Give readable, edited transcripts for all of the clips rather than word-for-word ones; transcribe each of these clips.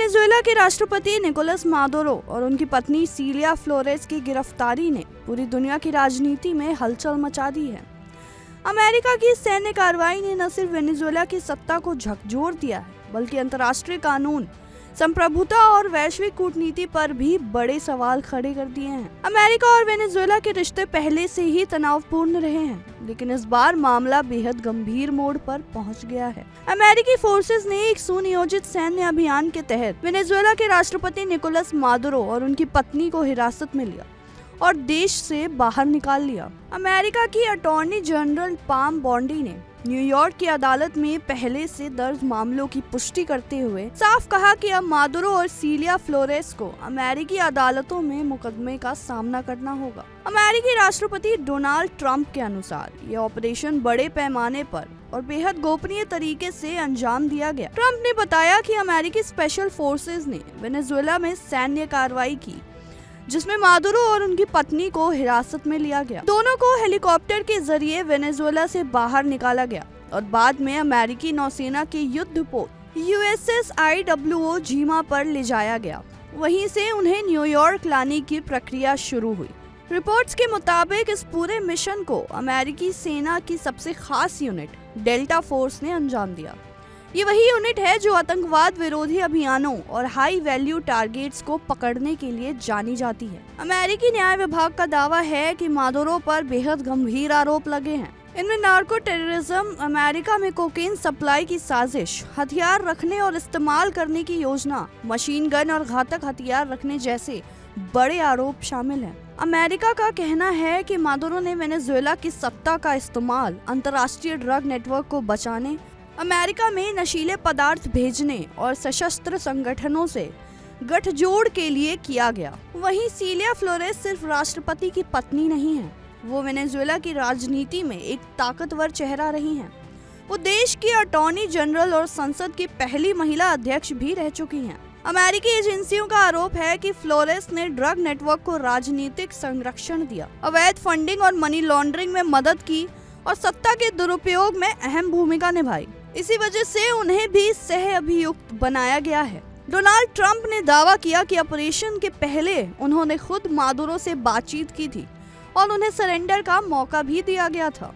Venezuela के राष्ट्रपति Nicolas Maduro और उनकी पत्नी सीलिया फ्लोरेस की गिरफ्तारी ने पूरी दुनिया की राजनीति में हलचल मचा दी है। अमेरिका की सैन्य कार्रवाई ने न सिर्फ वेनेजुएला की सत्ता को झकझोर दिया है, बल्कि अंतर्राष्ट्रीय कानून, संप्रभुता और वैश्विक कूटनीति पर भी बड़े सवाल खड़े कर दिए हैं। अमेरिका और वेनेजुएला के रिश्ते पहले से ही तनावपूर्ण रहे हैं, लेकिन इस बार मामला बेहद गंभीर मोड़ पर पहुंच गया है। अमेरिकी फोर्सेस ने एक सुनियोजित सैन्य अभियान के तहत वेनेजुएला के राष्ट्रपति निकोलस मादुरो और उनकी पत्नी को हिरासत में लिया और देश से बाहर निकाल लिया। अमेरिका की अटॉर्नी जनरल पाम बॉन्डी ने न्यूयॉर्क की अदालत में पहले से दर्ज मामलों की पुष्टि करते हुए साफ कहा कि अब मादुरो और सीलिया फ्लोरेस को अमेरिकी अदालतों में मुकदमे का सामना करना होगा। अमेरिकी राष्ट्रपति डोनाल्ड ट्रंप के अनुसार ये ऑपरेशन बड़े पैमाने पर और बेहद गोपनीय तरीके से अंजाम दिया गया। ट्रंप ने बताया कि अमेरिकी स्पेशल फोर्सेज ने वेनेजुएला में सैन्य कार्रवाई की, जिसमें मादुरो और उनकी पत्नी को हिरासत में लिया गया। दोनों को हेलीकॉप्टर के जरिए वेनेजुएला से बाहर निकाला गया और बाद में अमेरिकी नौसेना के युद्धपोत USS IWO जीमा पर ले जाया गया। वहीं से उन्हें न्यूयॉर्क लाने की प्रक्रिया शुरू हुई। रिपोर्ट्स के मुताबिक इस पूरे मिशन को अमेरिकी सेना की सबसे खास यूनिट डेल्टा फोर्स ने अंजाम दिया। ये वही यूनिट है जो आतंकवाद विरोधी अभियानों और हाई वैल्यू टारगेट्स को पकड़ने के लिए जानी जाती है। अमेरिकी न्याय विभाग का दावा है कि मादुरो पर बेहद गंभीर आरोप लगे हैं। इनमें नार्को टेररिज्म, अमेरिका में कोकेन सप्लाई की साजिश, हथियार रखने और इस्तेमाल करने की योजना, मशीन गन और घातक हथियार रखने जैसे बड़े आरोप शामिल हैं। अमेरिका का कहना है कि मादुरो ने वेनेजुएला की सत्ता का इस्तेमाल अंतर्राष्ट्रीय ड्रग नेटवर्क को बचाने, अमेरिका में नशीले पदार्थ भेजने और सशस्त्र संगठनों से गठजोड़ के लिए किया गया। वहीं सीलिया फ्लोरेस सिर्फ राष्ट्रपति की पत्नी नहीं है, वो वेनेजुएला की राजनीति में एक ताकतवर चेहरा रही हैं। वो देश की अटॉर्नी जनरल और संसद की पहली महिला अध्यक्ष भी रह चुकी हैं। अमेरिकी एजेंसियों का आरोप है कि फ्लोरेस ने ड्रग नेटवर्क को राजनीतिक संरक्षण दिया, अवैध फंडिंग और मनी लॉन्ड्रिंग में मदद की और सत्ता के दुरुपयोग में अहम भूमिका निभाई। इसी वजह से उन्हें भी सह अभियुक्त बनाया गया है। डोनाल्ड ट्रंप ने दावा किया कि ऑपरेशन के पहले उन्होंने खुद मादुरो से बातचीत की थी और उन्हें सरेंडर का मौका भी दिया गया था।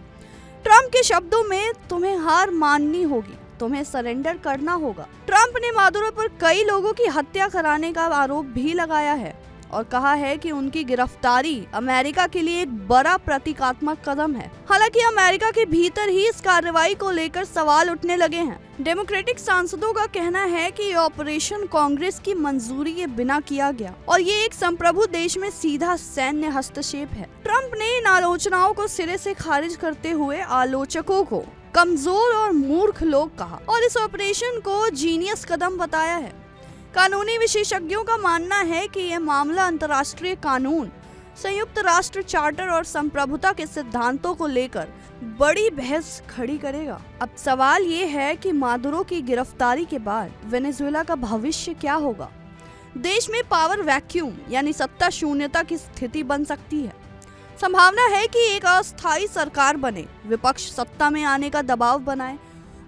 ट्रंप के शब्दों में, तुम्हें हार माननी होगी, तुम्हें सरेंडर करना होगा। ट्रंप ने मादुरो पर कई लोगों की हत्या कराने का आरोप भी लगाया है और कहा है कि उनकी गिरफ्तारी अमेरिका के लिए एक बड़ा प्रतीकात्मक कदम है। हालांकि अमेरिका के भीतर ही इस कार्रवाई को लेकर सवाल उठने लगे हैं। डेमोक्रेटिक सांसदों का कहना है कि ये ऑपरेशन कांग्रेस की मंजूरी के बिना किया गया और ये एक संप्रभु देश में सीधा सैन्य हस्तक्षेप है। ट्रंप ने इन आलोचनाओं को सिरे से खारिज करते हुए आलोचकों को कमजोर और मूर्ख लोग कहा और इस ऑपरेशन को जीनियस कदम बताया है। कानूनी विशेषज्ञों का मानना है कि यह मामला अंतर्राष्ट्रीय कानून, संयुक्त राष्ट्र चार्टर और संप्रभुता के सिद्धांतों को लेकर बड़ी बहस खड़ी करेगा। अब सवाल ये है कि मादुरो की गिरफ्तारी के बाद वेनेजुएला का भविष्य क्या होगा। देश में पावर वैक्यूम यानी सत्ता शून्यता की स्थिति बन सकती है। संभावना है कि एक अस्थायी सरकार बने, विपक्ष सत्ता में आने का दबाव बनाए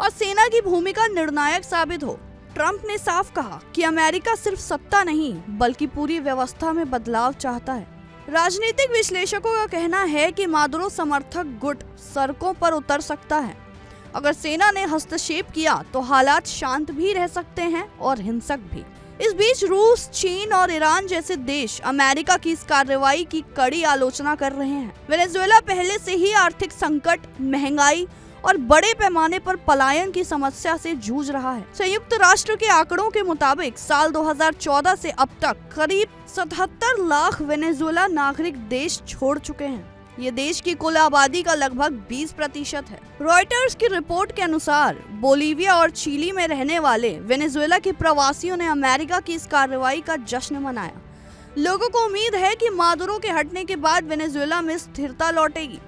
और सेना की भूमिका निर्णायक साबित हो। ट्रंप ने साफ कहा कि अमेरिका सिर्फ सत्ता नहीं बल्कि पूरी व्यवस्था में बदलाव चाहता है। राजनीतिक विश्लेषकों का कहना है कि मादुरो समर्थक गुट सड़कों पर उतर सकता है। अगर सेना ने हस्तक्षेप किया तो हालात शांत भी रह सकते हैं और हिंसक भी। इस बीच रूस, चीन और ईरान जैसे देश अमेरिका की इस कार्रवाई की कड़ी आलोचना कर रहे हैं। वेनेजुएला पहले से ही आर्थिक संकट, महंगाई और बड़े पैमाने पर पलायन की समस्या से जूझ रहा है। संयुक्त राष्ट्र के आंकड़ों के मुताबिक साल 2014 से अब तक करीब 77 लाख वेनेजुएला नागरिक देश छोड़ चुके हैं। ये देश की कुल आबादी का लगभग 20% है। रॉयटर्स की रिपोर्ट के अनुसार बोलीविया और चिली में रहने वाले वेनेजुएला के प्रवासियों ने अमेरिका की इस कार्रवाई का जश्न मनाया। लोगों को उम्मीद है कि मादुरो के हटने के बाद वेनेजुएला में स्थिरता लौटेगी।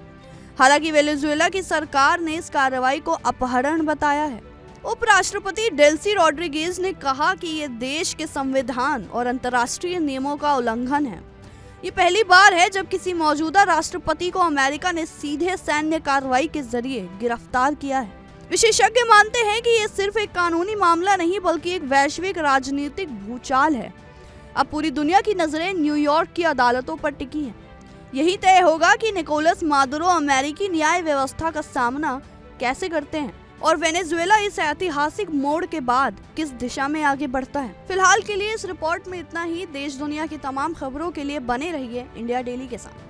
हालांकि वेनेजुएला की सरकार ने इस कार्रवाई को अपहरण बताया है। उपराष्ट्रपति डेल्सी रॉड्रिगेज ने कहा कि ये देश के संविधान और अंतर्राष्ट्रीय नियमों का उल्लंघन है। ये पहली बार है जब किसी मौजूदा राष्ट्रपति को अमेरिका ने सीधे सैन्य कार्रवाई के जरिए गिरफ्तार किया है। विशेषज्ञ मानते हैं कि ये सिर्फ एक कानूनी मामला नहीं बल्कि एक वैश्विक राजनीतिक भूचाल है। अब पूरी दुनिया की नजरें न्यूयॉर्क की अदालतों पर टिकी हैं। यही तय होगा कि निकोलस मादुरो अमेरिकी न्याय व्यवस्था का सामना कैसे करते हैं और वेनेजुएला इस ऐतिहासिक मोड़ के बाद किस दिशा में आगे बढ़ता है। फिलहाल के लिए इस रिपोर्ट में इतना ही। देश दुनिया की तमाम खबरों के लिए बने रहिए इंडिया डेली के साथ।